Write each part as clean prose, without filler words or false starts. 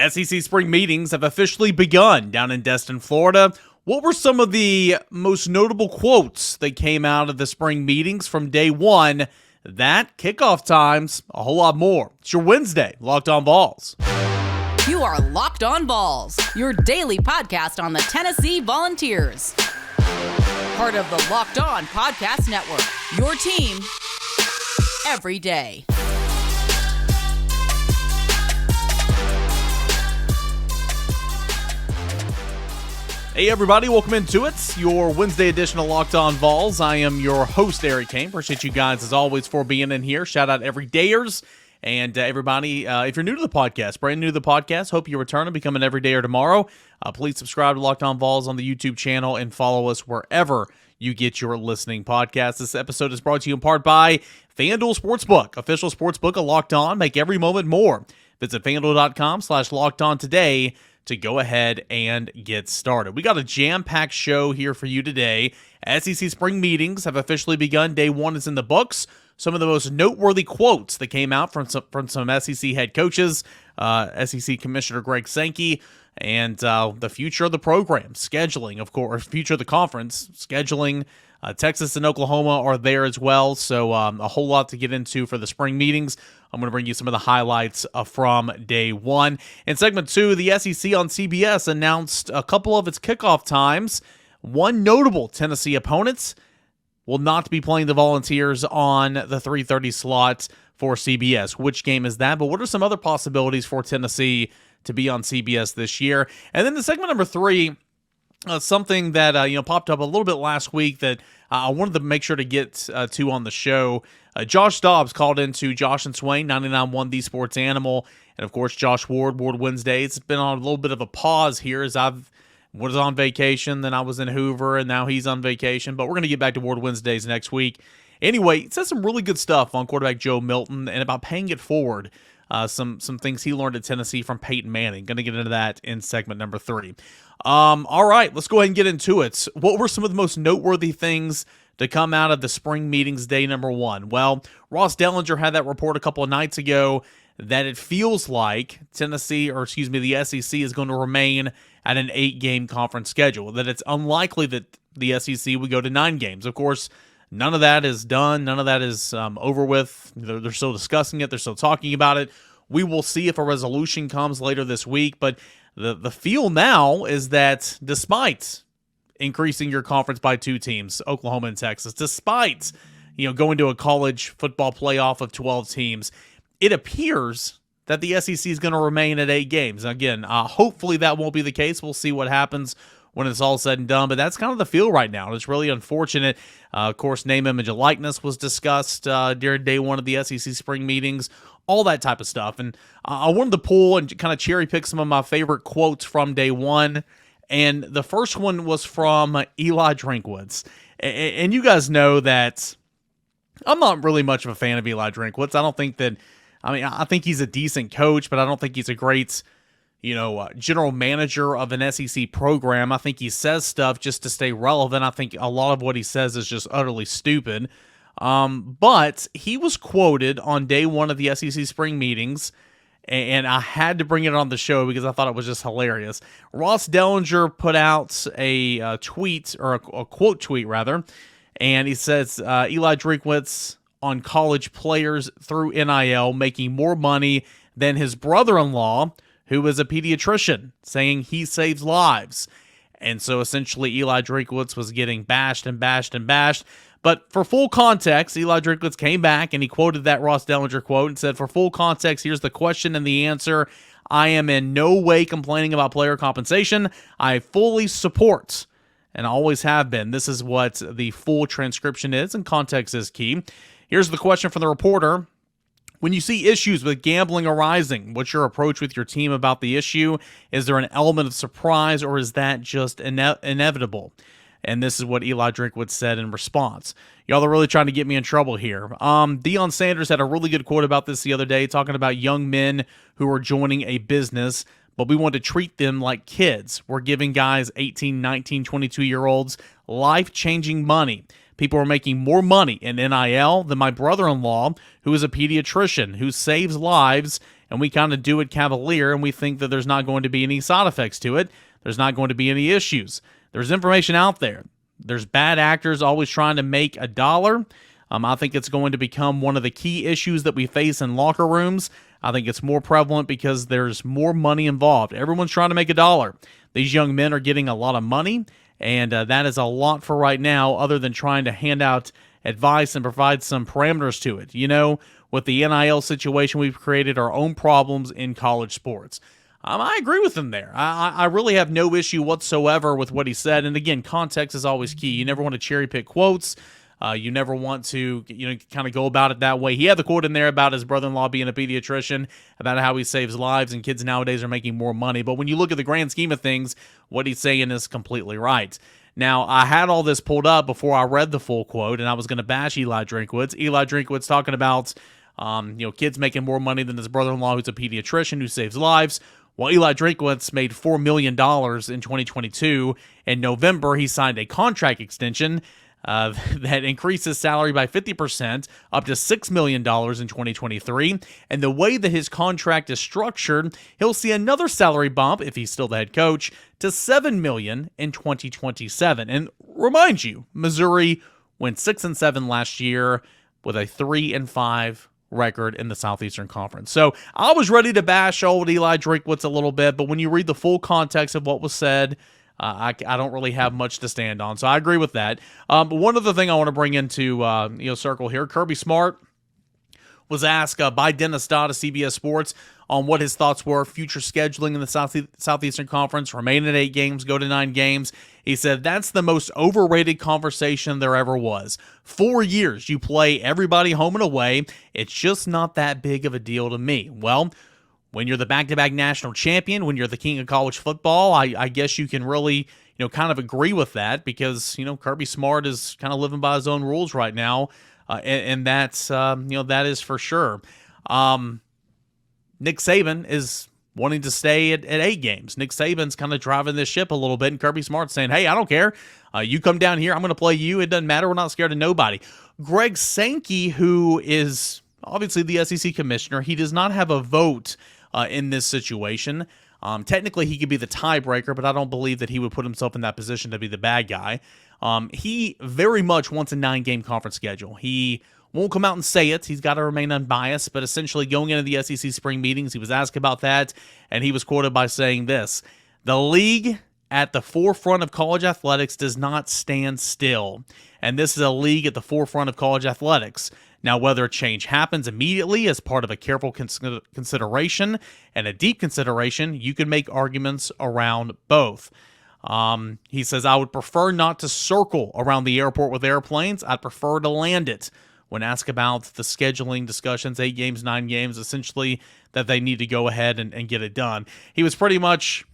SEC spring meetings have officially begun down in Destin, Florida. What were some of the most notable quotes that came out of the spring meetings from day one? That, kickoff times, a whole lot more. It's your Wednesday, Locked On Vols. You are Locked On Vols, your daily podcast on the Tennessee Volunteers. Part of the Locked On Podcast Network, your team every day. Hey everybody, welcome into it, your Wednesday edition of Locked On Vols. I am your host, Eric Kane. Appreciate you guys, as always, for being in here. Shout out everydayers and everybody. If you're new to the podcast, brand new to the podcast, hope you return and become an everydayer tomorrow. Please subscribe to Locked On Vols on the YouTube channel and follow us wherever you get your listening podcasts. This episode is brought to you in part by FanDuel Sportsbook, official sportsbook of Locked On. Make every moment more. Visit FanDuel.com/LockedOn today to go ahead and get started. We got a jam-packed show here for you today. SEC spring meetings have officially begun. Day one is in the books. Some of the most noteworthy quotes that came out from some SEC head coaches, SEC Commissioner Greg Sankey, and the future of the program, scheduling, of course, future of the conference, scheduling. Texas and Oklahoma are there as well, so a whole lot to get into for the spring meetings. I'm going to bring you some of the highlights from day one. In segment two, the SEC on CBS announced a couple of its kickoff times. One notable Tennessee opponent will not be playing the Volunteers on the 3:30 slot for CBS. Which game is that? But what are some other possibilities for Tennessee to be on CBS this year? And then the segment number three, something that popped up a little bit last week that I wanted to make sure to get to on the show. Josh Dobbs called into Josh and Swain, 99.1 The Sports Animal, and of course Josh Ward Wednesdays. It's been on a little bit of a pause here as I was on vacation, then I was in Hoover, and now he's on vacation. But we're going to get back to Ward Wednesdays next week. Anyway, it says some really good stuff on quarterback Joe Milton and about paying it forward. Some things he learned at Tennessee from Peyton Manning. Going to get into that in segment number three. All right, let's go ahead and get into it. What were some of the most noteworthy things to come out of the spring meetings day number one? Well, Ross Dellinger had that report a couple of nights ago that it feels like the SEC is going to remain at an 8-game conference schedule, that it's unlikely that the SEC would go to 9 games. Of course, none of that is done. None of that is over with. They're still discussing it. They're still talking about it. We will see if a resolution comes later this week, but the feel now is that despite increasing your conference by 2 teams, Oklahoma and Texas, despite going to a college football playoff of 12 teams, it appears that the SEC is going to remain at 8 games. Again, hopefully that won't be the case. We'll see what happens when it's all said and done, but that's kind of the feel right now. It's really unfortunate. Of course, name, image, and likeness was discussed during day one of the SEC spring meetings, all that type of stuff. And I wanted to pull and kind of cherry pick some of my favorite quotes from day one. And the first one was from Eli Drinkwitz. And you guys know that I'm not really much of a fan of Eli Drinkwitz. I think he's a decent coach, but I don't think he's a great general manager of an SEC program. I think he says stuff just to stay relevant. I think a lot of what he says is just utterly stupid. But he was quoted on day one of the SEC spring meetings, and I had to bring it on the show because I thought it was just hilarious. Ross Dellinger put out a tweet, or a quote tweet rather, and he says, Eli Drinkwitz on college players through NIL making more money than his brother-in-law, who is a pediatrician, saying he saves lives. And so essentially Eli Drinkwitz was getting bashed and bashed and bashed. But for full context, Eli Drinkwitz came back and he quoted that Ross Dellinger quote and said, for full context, here's the question and the answer. I am in no way complaining about player compensation. I fully support, and always have been. This is what the full transcription is, and context is key. Here's the question from the reporter. When you see issues with gambling arising, what's your approach with your team about the issue? Is there an element of surprise, or is that just inevitable? And this is what Eli Drinkwitz said in response. Y'all are really trying to get me in trouble here. Deion Sanders had a really good quote about this the other day, talking about young men who are joining a business, but we want to treat them like kids. We're giving guys 18, 19, 22-year-olds life-changing money. People are making more money in NIL than my brother-in-law, who is a pediatrician, who saves lives, and we kind of do it cavalier, and we think that there's not going to be any side effects to it. There's not going to be any issues. There's information out there. There's bad actors always trying to make a dollar. I think it's going to become one of the key issues that we face in locker rooms. I think it's more prevalent because there's more money involved. Everyone's trying to make a dollar. These young men are getting a lot of money, and that is a lot for right now, other than trying to hand out advice and provide some parameters to it. You know, with the NIL situation, we've created our own problems in college sports. I agree with him there. I really have no issue whatsoever with what he said. And again, context is always key. You never want to cherry pick quotes. You never want to, kind of go about it that way. He had the quote in there about his brother-in-law being a pediatrician, about how he saves lives and kids nowadays are making more money. But when you look at the grand scheme of things, what he's saying is completely right. Now, I had all this pulled up before I read the full quote, and I was going to bash Eli Drinkwitz. Eli Drinkwitz talking about, kids making more money than his brother-in-law who's a pediatrician who saves lives. Well, Eli Drinkwitz made $4 million in 2022. In November, he signed a contract extension that increased his salary by 50%, up to $6 million in 2023. And the way that his contract is structured, he'll see another salary bump, if he's still the head coach, to $7 million in 2027. And remind you, Missouri went 6-7 last year with a 3-5 record in the Southeastern Conference. So I was ready to bash old Eli Drinkwitz a little bit, but when you read the full context of what was said, I don't really have much to stand on. So I agree with that. But one other thing I want to bring into circle here, Kirby Smart was asked by Dennis Dodd of CBS Sports on what his thoughts were, future scheduling in the Southeastern Conference, remain at 8 games, go to 9 games. He said, that's the most overrated conversation there ever was. 4 years, you play everybody home and away. It's just not that big of a deal to me. Well, when you're the back-to-back national champion, when you're the king of college football, I guess you can really, kind of agree with that because, Kirby Smart is kind of living by his own rules right now, and that's, that is for sure. Nick Saban is wanting to stay at 8 games. Nick Saban's kind of driving this ship a little bit, and Kirby Smart's saying, hey, I don't care. You come down here, I'm going to play you. It doesn't matter. We're not scared of nobody. Greg Sankey, who is obviously the SEC commissioner, he does not have a vote in this situation. Technically, he could be the tiebreaker, but I don't believe that he would put himself in that position to be the bad guy. He very much wants a 9-game conference schedule. He won't come out and say it. He's got to remain unbiased, but essentially going into the SEC spring meetings, he was asked about that, and he was quoted by saying this: the league at the forefront of college athletics does not stand still, and this is a league at the forefront of college athletics. Now, whether a change happens immediately as part of a careful consideration and a deep consideration, you can make arguments around both. He says, I would prefer not to circle around the airport with airplanes. I'd prefer to land it. When asked about the scheduling discussions, 8 games, 9 games, essentially that they need to go ahead and get it done. He was pretty much,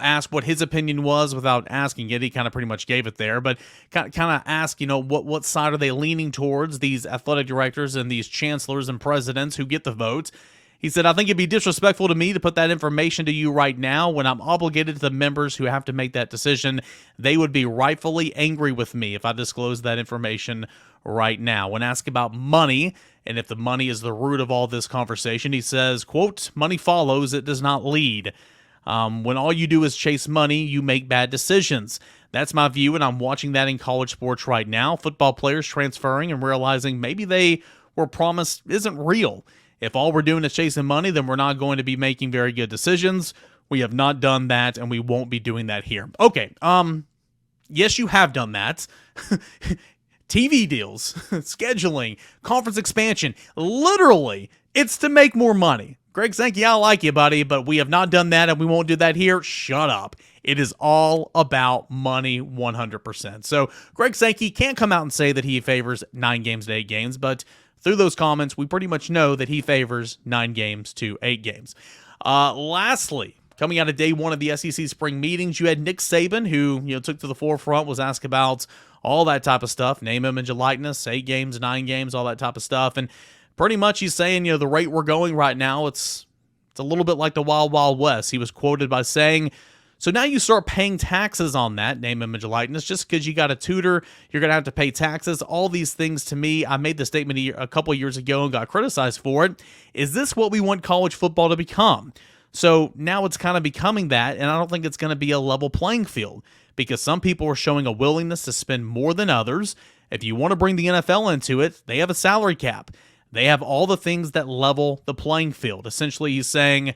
asked what his opinion was without asking it. He kind of pretty much gave it there, but kind of asked, what side are they leaning towards, these athletic directors and these chancellors and presidents who get the vote. He said, I think it'd be disrespectful to me to put that information to you right now when I'm obligated to the members who have to make that decision. They would be rightfully angry with me if I disclosed that information right now. When asked about money, and if the money is the root of all this conversation, he says, quote, money follows, it does not lead. When all you do is chase money, you make bad decisions. That's my view, and I'm watching that in college sports right now. Football players transferring and realizing maybe they were promised isn't real. If all we're doing is chasing money, then we're not going to be making very good decisions. We have not done that, and we won't be doing that here. Okay, yes, you have done that. TV deals, scheduling, conference expansion. Literally, it's to make more money. Greg Sankey, I like you, buddy, but we have not done that, and we won't do that here. Shut up. It is all about money 100%. So Greg Sankey can't come out and say that he favors 9 games to 8 games, but through those comments, we pretty much know that he favors 9 games to 8 games. Lastly, coming out of day 1 of the SEC spring meetings, you had Nick Saban, who took to the forefront, was asked about all that type of stuff, name, image, and likeness, 8 games, 9 games, all that type of stuff, and pretty much he's saying, the rate we're going right now, it's a little bit like the Wild Wild West. He was quoted by saying, So now you start paying taxes on that name, image, likeness. Just because you got a tutor, you're going to have to pay taxes. All these things, to me, I made the statement a couple of years ago and got criticized for it. Is this what we want college football to become? So now it's kind of becoming that, and I don't think it's going to be a level playing field because some people are showing a willingness to spend more than others. If you want to bring the NFL into it, they have a salary cap. They have all the things that level the playing field. Essentially, he's saying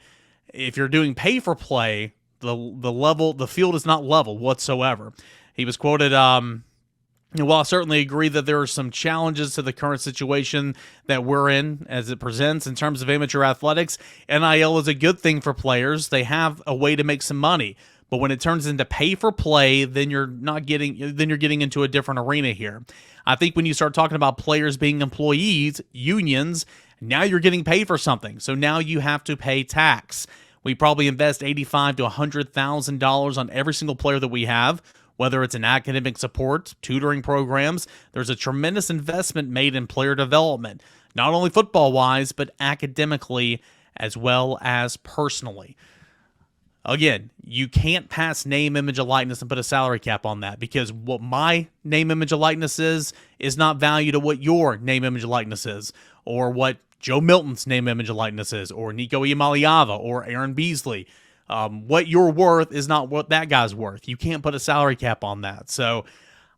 if you're doing pay for play, the field is not level whatsoever. He was quoted, while I certainly agree that there are some challenges to the current situation that we're in as it presents in terms of amateur athletics, NIL is a good thing for players. They have a way to make some money. But when it turns into pay for play, then you're getting into a different arena here. I think when you start talking about players being employees, unions, now you're getting paid for something. So now you have to pay tax. We probably invest $85,000 to $100,000 on every single player that we have, whether it's in academic support, tutoring programs. There's a tremendous investment made in player development, not only football-wise, but academically as well as personally. Again, you can't pass name, image, and likeness and put a salary cap on that because what my name, image, and likeness is not value to what your name, image, and likeness is, or what Joe Milton's name, image, and likeness is, or Nico Iamaleava, or Aaron Beasley. What you're worth is not what that guy's worth. You can't put a salary cap on that. So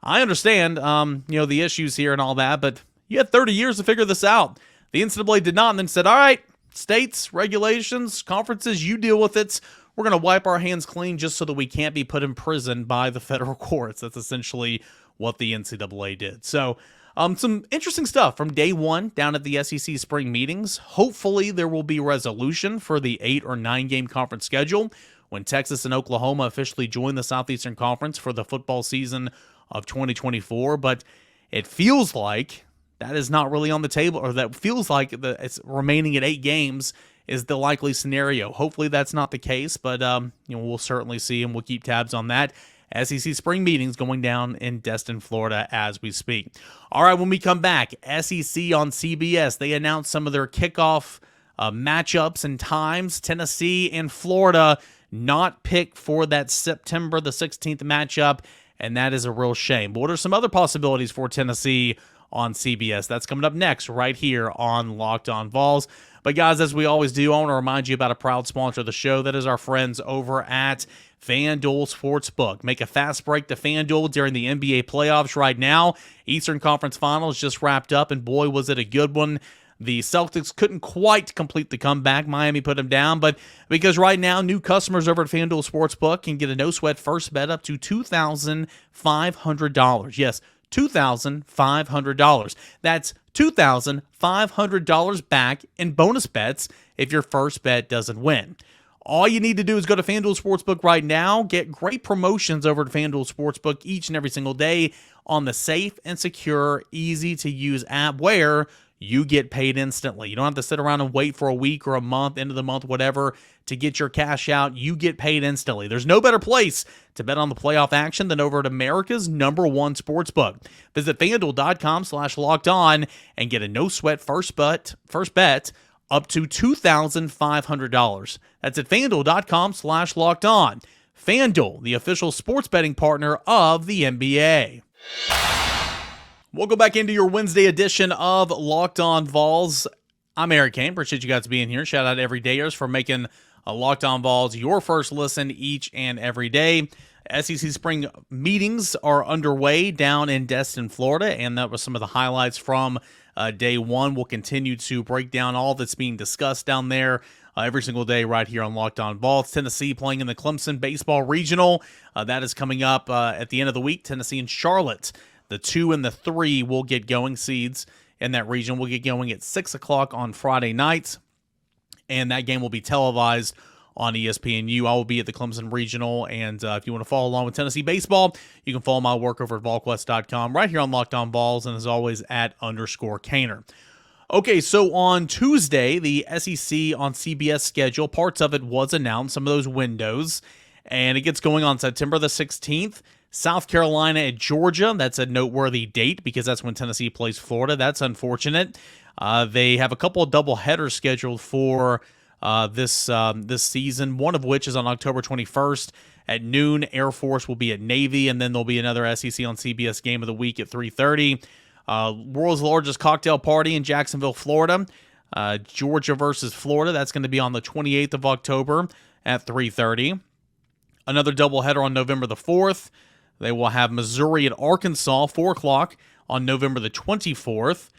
I understand, the issues here and all that, but you had 30 years to figure this out. The NCAA did not, and then said, all right, states, regulations, conferences, you deal with it. We're going to wipe our hands clean just so that we can't be put in prison by the federal courts. That's essentially what the NCAA did. So some interesting stuff from day one down at the SEC spring meetings. Hopefully there will be resolution for the 8 or 9 game conference schedule when Texas and Oklahoma officially join the Southeastern Conference for the football season of 2024. But it feels like that is not really on the table, or that feels like it's remaining at 8 games is the likely scenario. Hopefully that's not the case, but we'll certainly see, and we'll keep tabs on that. SEC spring meetings going down in Destin, Florida as we speak. All right, when we come back, SEC on CBS, they announced some of their kickoff matchups and times. Tennessee and Florida not picked for that September the 16th matchup, and that is a real shame. But what are some other possibilities for Tennessee on CBS? That's coming up next right here on Locked On Vols. But guys, as we always do, I want to remind you about a proud sponsor of the show. That is our friends over at FanDuel Sportsbook. Make a fast break to FanDuel during the NBA playoffs right now. Eastern Conference Finals just wrapped up, and boy, was it a good one. The Celtics couldn't quite complete the comeback. Miami put them down, but because right now, new customers over at FanDuel Sportsbook can get a no-sweat first bet up to $2,500. Yes, $2,500. That's $2,500 back in bonus bets if your first bet doesn't win. All you need to do is go to FanDuel Sportsbook right now. Get great promotions over at FanDuel Sportsbook each and every single day on the safe and secure, easy-to-use app where you get paid instantly. You don't have to sit around and wait for a week or a month, end of the month, whatever, to get your cash out. You get paid instantly. There's no better place to bet on the playoff action than over at America's #1 sportsbook. Visit FanDuel.com/lockedon and get a no-sweat first bet up to $2,500. That's at FanDuel.com/lockedon. FanDuel, the official sports betting partner of the NBA. We'll go back into your Wednesday edition of Locked On Vols. I'm Eric Kane. Appreciate you guys being here. Shout out everydayers for making Locked On Vols your first listen each and every day. SEC spring meetings are underway down in Destin, Florida, and that was some of the highlights from day one. We'll continue to break down all that's being discussed down there every single day right here on Locked On Vols. Tennessee playing in the Clemson Baseball Regional. That is coming up at the end of the week. Tennessee and Charlotte. The 2 and the 3 will get going. Seeds in that region will get going at 6 o'clock on Friday nights, and that game will be televised on ESPNU. I will be at the Clemson Regional, and if you want to follow along with Tennessee baseball, you can follow my work over at VolQuest.com right here on Locked On Vols, and as always at _Caner. Okay, so on Tuesday, the SEC on CBS schedule, parts of it was announced, some of those windows, and it gets going on September the 16th. South Carolina at Georgia. That's a noteworthy date because that's when Tennessee plays Florida. That's unfortunate. They have a couple of double headers scheduled for this season, one of which is on October 21st at noon. Air Force will be at Navy, and then there'll be another SEC on CBS game of the week at 3:30. World's largest cocktail party in Jacksonville, Florida. Georgia versus Florida. That's going to be on the 28th of October at 3:30. Another doubleheader on November the 4th. They will have Missouri at Arkansas, 4 o'clock on November the 24th.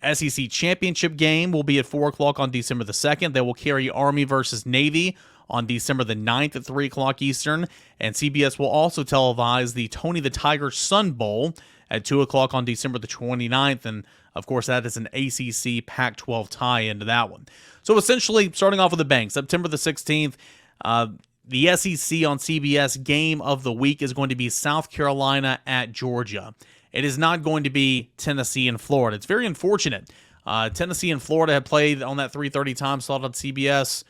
SEC championship game will be at 4 o'clock on December the 2nd. They will carry Army versus Navy on December the 9th at 3 o'clock Eastern. And CBS will also televise the Tony the Tiger Sun Bowl at 2 o'clock on December the 29th. And, of course, that is an ACC Pac-12 tie into that one. So, essentially, starting off with a bang, September the 16th, the SEC on CBS game of the week is going to be South Carolina at Georgia. It is not going to be Tennessee and Florida. It's very unfortunate. Tennessee and Florida have played on that 3:30 time slot on CBS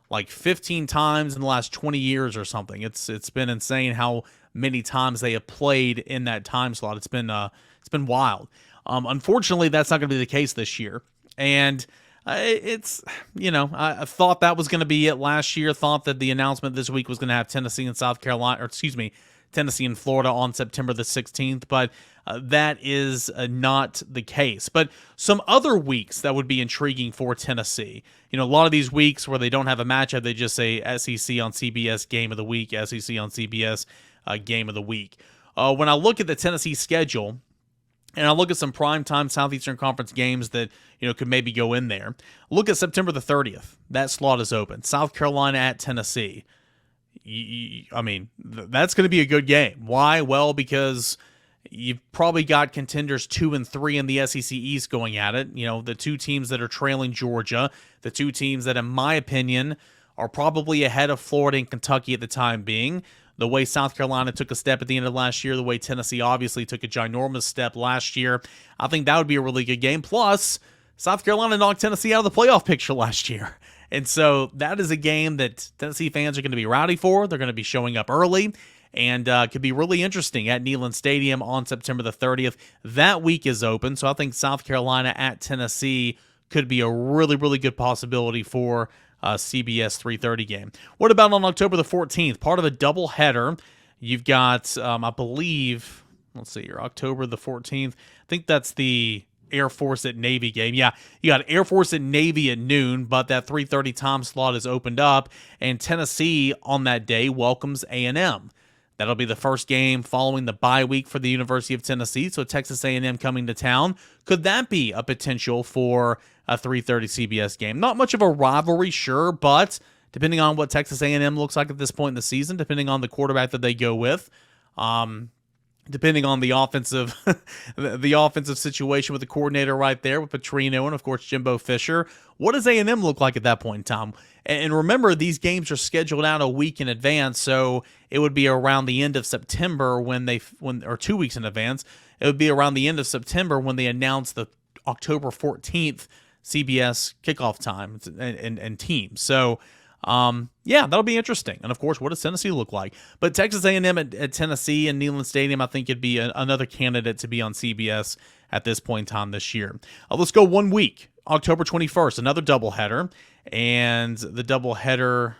like 15 times in the last 20 years or something. It's been insane how many times they have played in that time slot. It's been wild. Unfortunately, that's not going to be the case this year. And I thought that was going to be it last year. Thought that the announcement this week was going to have Tennessee and Tennessee and Florida on September the 16th, but that is not the case. But some other weeks that would be intriguing for Tennessee. A lot of these weeks where they don't have a matchup, they just say SEC on CBS game of the week, SEC on CBS game of the week. When I look at the Tennessee schedule, and I look at some primetime Southeastern Conference games that could maybe go in there. Look at September the 30th. That slot is open. South Carolina at Tennessee. That's going to be a good game. Why? Well, because you've probably got contenders 2 and 3 in the SEC East going at it. The two teams that are trailing Georgia, the two teams that, in my opinion, are probably ahead of Florida and Kentucky at the time being. The way South Carolina took a step at the end of last year, the way Tennessee obviously took a ginormous step last year, I think that would be a really good game. Plus, South Carolina knocked Tennessee out of the playoff picture last year. And so that is a game that Tennessee fans are going to be rowdy for. They're going to be showing up early and could be really interesting at Neyland Stadium on September the 30th. That week is open, so I think South Carolina at Tennessee could be a really, really good possibility for CBS 3:30 game. What about on October the 14th? Part of a doubleheader. You've got, I believe, let's see here, October the 14th. I think that's the Air Force at Navy game. Yeah, you got Air Force at Navy at noon, but that 3:30 time slot is opened up, and Tennessee on that day welcomes A&M. That'll be the first game following the bye week for the University of Tennessee, so Texas A&M coming to town. Could that be a potential for a 3:30 CBS game? Not much of a rivalry, sure, but depending on what Texas A&M looks like at this point in the season, depending on the quarterback that they go with, depending on the offensive the offensive situation with the coordinator right there with Petrino and, of course, Jimbo Fisher, what does A&M look like at that point in time? And remember, these games are scheduled out a week in advance, so it would be around the end of September or 2 weeks in advance. It would be around the end of September when they announce the October 14th CBS kickoff time and team. So, that'll be interesting. And, of course, what does Tennessee look like? But Texas A&M at Tennessee and Neyland Stadium, I think it'd be another candidate to be on CBS at this point in time this year. Let's go 1 week. October 21st, another doubleheader. And the doubleheader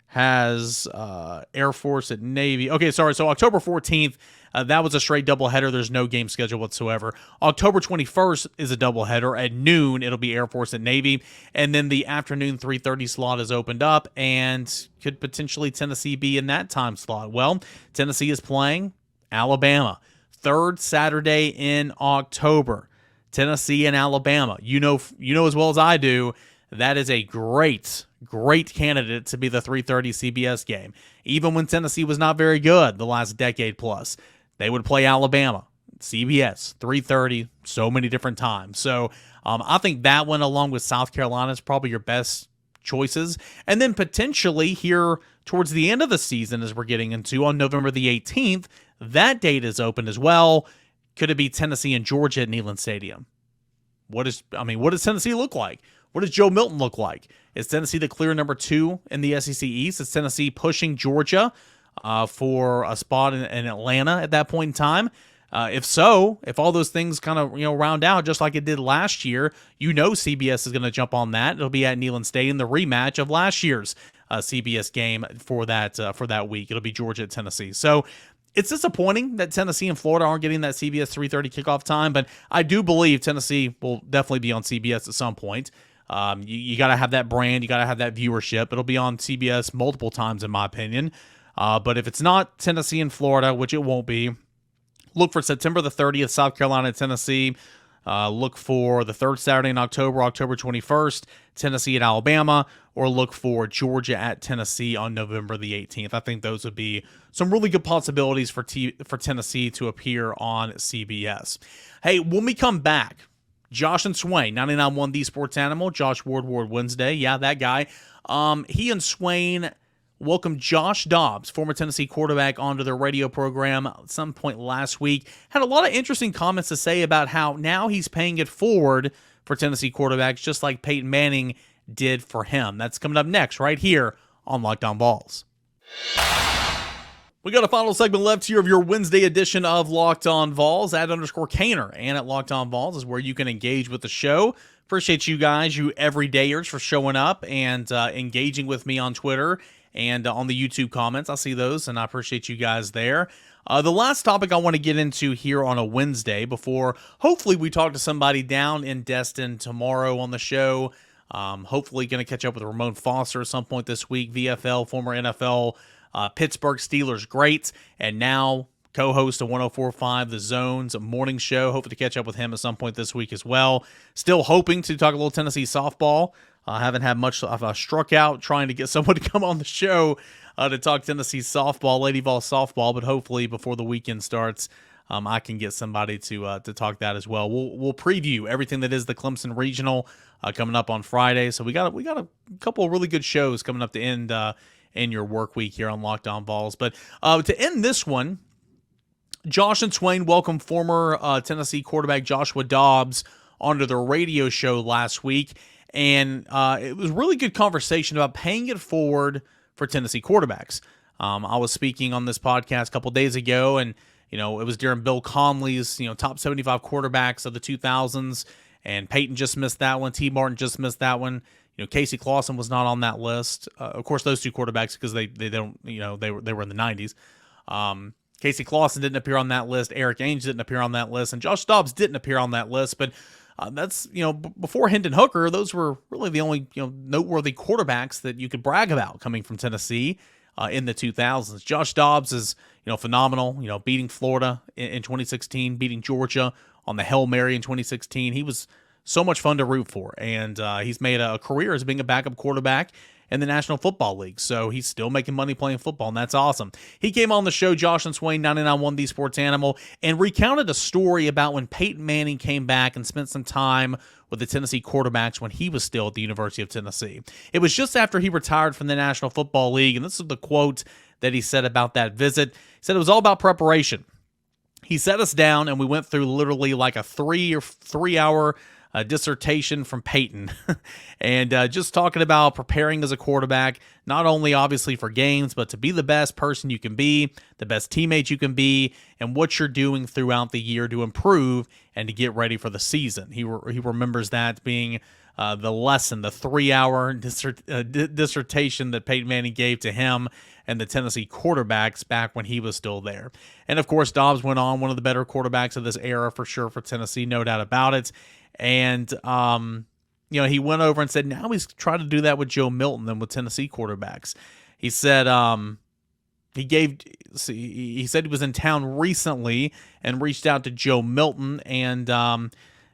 has Air Force at Navy. Okay, sorry. So October 14th, that was a straight doubleheader. There's no game schedule whatsoever. October 21st is a doubleheader. At noon, it'll be Air Force at Navy. And then the afternoon 3:30 slot is opened up, and could potentially Tennessee be in that time slot? Well, Tennessee is playing Alabama. Third Saturday in October. Tennessee and Alabama. You know as well as I do, that is a great candidate to be the 3:30 CBS game. Even when Tennessee was not very good the last decade plus, they would play Alabama, CBS, 3:30, so many different times. So I think that one, along with South Carolina, is probably your best choices. And then potentially here towards the end of the season, as we're getting into, on November the 18th, that date is open as well. Could it be Tennessee and Georgia at Neyland Stadium? What does Tennessee look like? What does Joe Milton look like? Is Tennessee the clear number 2 in the SEC East? Is Tennessee pushing Georgia for a spot in Atlanta at that point in time? If all those things kind of round out just like it did last year, CBS is going to jump on that. It'll be at Neyland Stadium, the rematch of last year's CBS game for that week. It'll be Georgia at Tennessee. So it's disappointing that Tennessee and Florida aren't getting that CBS 3:30 kickoff time, but I do believe Tennessee will definitely be on CBS at some point. You got to have that brand. You got to have that viewership. It'll be on CBS multiple times, in my opinion. But if it's not Tennessee and Florida, which it won't be, look for September the 30th, South Carolina, Tennessee. Look for the third Saturday in October, October 21st, Tennessee at Alabama, or look for Georgia at Tennessee on November the 18th. I think those would be some really good possibilities for Tennessee to appear on CBS. Hey, when we come back, Josh and Swain, 99.1 The Sports Animal, Josh Ward Wednesday. Yeah, that guy. He and Swain welcomed Josh Dobbs, former Tennessee quarterback, onto their radio program at some point last week. Had a lot of interesting comments to say about how now he's paying it forward for Tennessee quarterbacks, just like Peyton Manning did for him. That's coming up next right here on Locked On Vols. We got a final segment left here of your Wednesday edition of Locked On Vols. @_Caner and at Locked On Vols is where you can engage with the show. Appreciate you guys, you everydayers, for showing up and engaging with me on Twitter and on the YouTube comments. I see those, and I appreciate you guys there. The last topic I want to get into here on a Wednesday before hopefully we talk to somebody down in Destin tomorrow on the show. Hopefully going to catch up with Ramon Foster at some point this week, VFL, former NFL Pittsburgh Steelers great, and now co-host of 104.5 The Zone's morning show. Hoping to catch up with him at some point this week as well. Still hoping to talk a little Tennessee softball. Haven't had much of a struck out trying to get someone to come on the show to talk Tennessee softball, Lady Vols softball, but hopefully before the weekend starts, I can get somebody to talk that as well. We'll preview everything that is the Clemson Regional coming up on Friday. So we got a couple of really good shows coming up to end in your work week here on Locked On Vols. But to end this one, Josh and Swain welcomed former Tennessee quarterback Joshua Dobbs onto the radio show last week. And it was really good conversation about paying it forward for Tennessee quarterbacks. I was speaking on this podcast a couple days ago, and it was during Bill Conley's top 75 quarterbacks of the 2000s, and Peyton just missed that one. T. Martin just missed that one. Casey Clausen was not on that list. Of course, those two quarterbacks because they don't they were in the 90s. Casey Clausen didn't appear on that list. Eric Ainge didn't appear on that list, and Josh Dobbs didn't appear on that list, but. That's, before Hendon Hooker, those were really the only, noteworthy quarterbacks that you could brag about coming from Tennessee in the 2000s. Josh Dobbs is, phenomenal, beating Florida in 2016, beating Georgia on the Hail Mary in 2016. He was so much fun to root for, and he's made a career as being a backup quarterback in the National Football League. So he's still making money playing football, and that's awesome. He came on the show, Josh and Swain, 99.1 The Sports Animal, and recounted a story about when Peyton Manning came back and spent some time with the Tennessee quarterbacks when he was still at the University of Tennessee. It was just after he retired from the National Football League, and this is the quote that he said about that visit. He said it was all about preparation. He sat us down, and we went through literally like a 3 hour dissertation from Peyton and just talking about preparing as a quarterback, not only obviously for games, but to be the best person you can be, the best teammate you can be, and what you're doing throughout the year to improve and to get ready for the season. He remembers that being the lesson, the 3 hour dissertation that Peyton Manning gave to him and the Tennessee quarterbacks back when he was still there. And of course, Dobbs went on, one of the better quarterbacks of this era for sure for Tennessee, no doubt about it. And, he went over and said, now he's trying to do that with Joe Milton and with Tennessee quarterbacks. He said, he said he was in town recently and reached out to Joe Milton. And,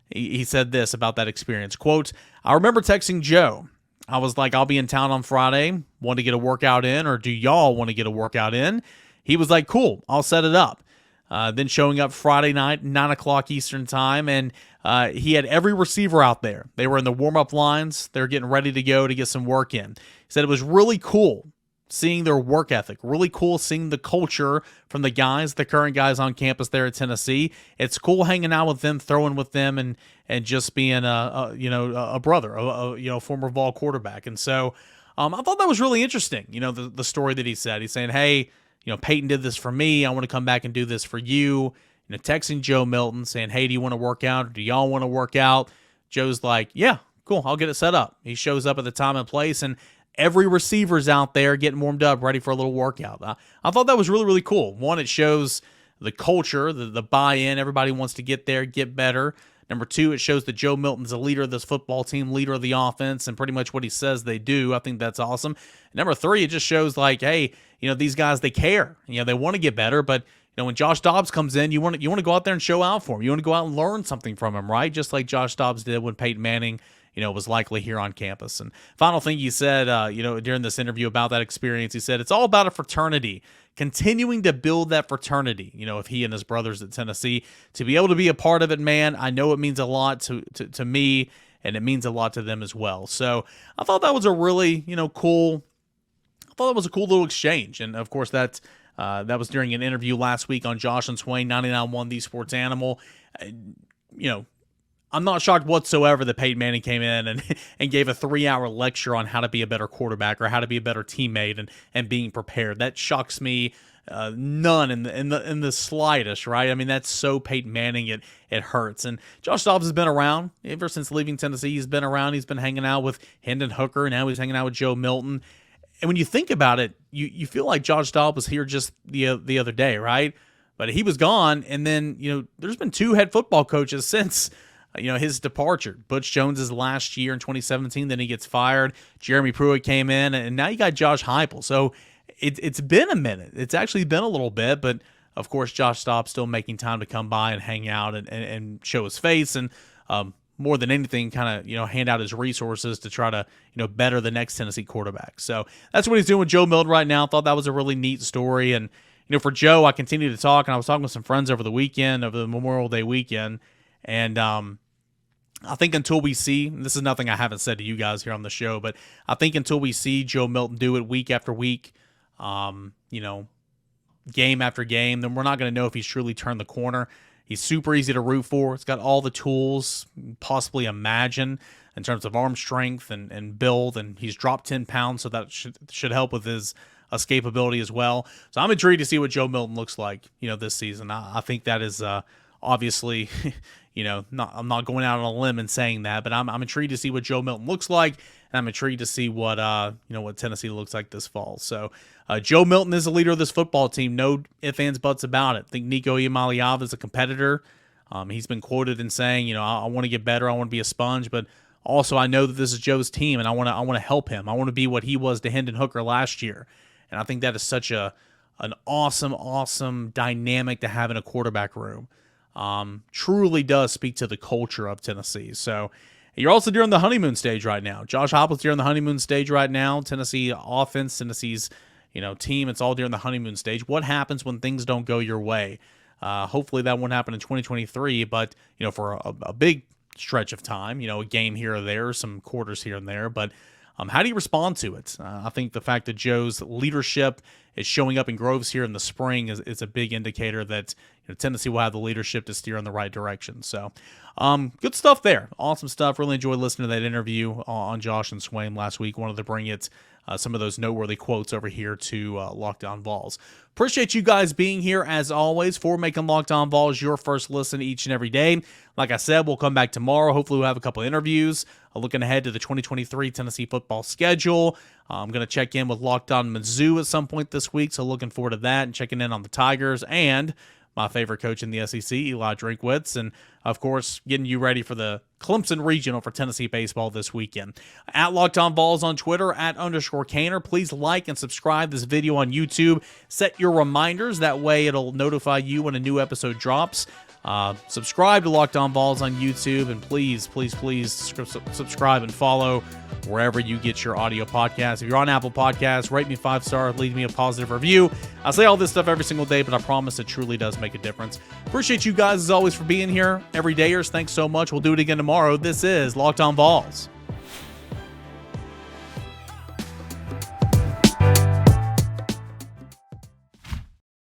he said this about that experience, quote, I remember texting Joe. I was like, I'll be in town on Friday. Want to get a workout in, or do y'all want to get a workout in? He was like, cool, I'll set it up. Then showing up Friday night, 9 o'clock Eastern time, and he had every receiver out there. They were in the warm-up lines. They're getting ready to go to get some work in. He said it was really cool seeing their work ethic, really cool seeing the culture from the current guys on campus there at Tennessee. It's cool hanging out with them, throwing with them, and just being a brother, a former Vol quarterback. And so I thought that was really interesting, the story that he said. He's saying, hey, Peyton did this for me. I want to come back and do this for you. texting Joe Milton saying, hey, do you want to work out? Or do y'all want to work out? Joe's like, yeah, cool, I'll get it set up. He shows up at the time and place, and every receiver's out there getting warmed up, ready for a little workout. I thought that was really, really cool. One, it shows the culture, the buy-in. Everybody wants to get there, get better. Number two, it shows that Joe Milton's a leader of this football team, leader of the offense, and pretty much what he says they do. I think that's awesome. Number three, it just shows like, hey, these guys, they care. They want to get better, but when Josh Dobbs comes in, you want to go out there and show out for him. You want to go out and learn something from him, right? Just like Josh Dobbs did when Peyton Manning, was likely here on campus. And final thing he said, during this interview about that experience, he said, it's all about a fraternity, continuing to build that fraternity, if he and his brothers at Tennessee, to be able to be a part of it, man, I know it means a lot to me, and it means a lot to them as well. So I thought that was a really, cool little exchange. And of course, that was during an interview last week on Josh and Swain, 99.1 The Sports Animal. I'm not shocked whatsoever that Peyton Manning came in and gave a 3-hour lecture on how to be a better quarterback or how to be a better teammate and being prepared. That shocks me none in the slightest, right? I mean, that's so Peyton Manning, it hurts. And Josh Dobbs has been around ever since leaving Tennessee. He's been around. He's been hanging out with Hendon Hooker, and now he's hanging out with Joe Milton. And when you think about it, you feel like Josh Dobbs was here just the other day, right? But he was gone, and then there's been 2 head football coaches since his departure. Butch Jones's last year in 2017, then he gets fired. Jeremy Pruitt came in, and now you got Josh Heupel. So it's been a minute. It's actually been a little bit, but of course Josh Dobbs still making time to come by and hang out and show his face, and more than anything, kind of hand out his resources to try to better the next Tennessee quarterback. So that's what he's doing with Joe Milton right now. Thought that was a really neat story. And for Joe, I continue to talk, and I was talking with some friends over the Memorial Day weekend, and I think until we see, and this is nothing I haven't said to you guys here on the show, but I think until we see Joe Milton do it week after week, game after game, then we're not going to know if he's truly turned the corner. He's super easy to root for. It's got all the tools possibly imagine in terms of arm strength and build, and he's dropped 10 pounds, so that should help with his escapability as well. So I'm intrigued to see what Joe Milton looks like, this season. I think that is obviously, I'm not going out on a limb and saying that, but I'm intrigued to see what Joe Milton looks like, and I'm intrigued to see what what Tennessee looks like this fall. So Joe Milton is the leader of this football team. No ifs, ands, buts about it. I think Nico Iamaleava is a competitor. He's been quoted in saying, I want to get better. I want to be a sponge, but also I know that this is Joe's team, and I want to help him. I want to be what he was to Hendon Hooker last year, and I think that is such an awesome dynamic to have in a quarterback room. Truly does speak to the culture of Tennessee. So you're also during the honeymoon stage right now. Josh Heupel's during the honeymoon stage right now. Tennessee offense, Tennessee's team, it's all during the honeymoon stage. What happens when things don't go your way? Hopefully that won't happen in 2023, but for a big stretch of time, a game here or there, some quarters here and there, but how do you respond to it? I think the fact that Joe's leadership is showing up in Groves here in the spring is a big indicator that Tennessee will have the leadership to steer in the right direction. So good stuff there. Awesome stuff. Really enjoyed listening to that interview on Josh and Swain last week. Wanted to bring it some of those noteworthy quotes over here to Locked On Vols. Appreciate you guys being here as always for making Locked On Vols your first listen each and every day. Like I said, we'll come back tomorrow. Hopefully we'll have a couple interviews. Looking ahead to the 2023 Tennessee football schedule. I'm going to check in with Locked On Mizzou at some point this week, so looking forward to that and checking in on the Tigers and my favorite coach in the SEC, Eli Drinkwitz, and, of course, getting you ready for the Clemson Regional for Tennessee baseball this weekend. At Locked On Vols on Twitter, at _Caner. Please like and subscribe this video on YouTube. Set your reminders. That way it'll notify you when a new episode drops. Subscribe to Locked On Vols on YouTube, and please subscribe and follow wherever you get your audio podcasts. If you're on Apple Podcasts, rate me 5-star, leave me a positive review. I say all this stuff every single day, but I promise it truly does make a difference. Appreciate you guys as always for being here. Everydayers, thanks so much. We'll do it again tomorrow. This is Locked On Vols.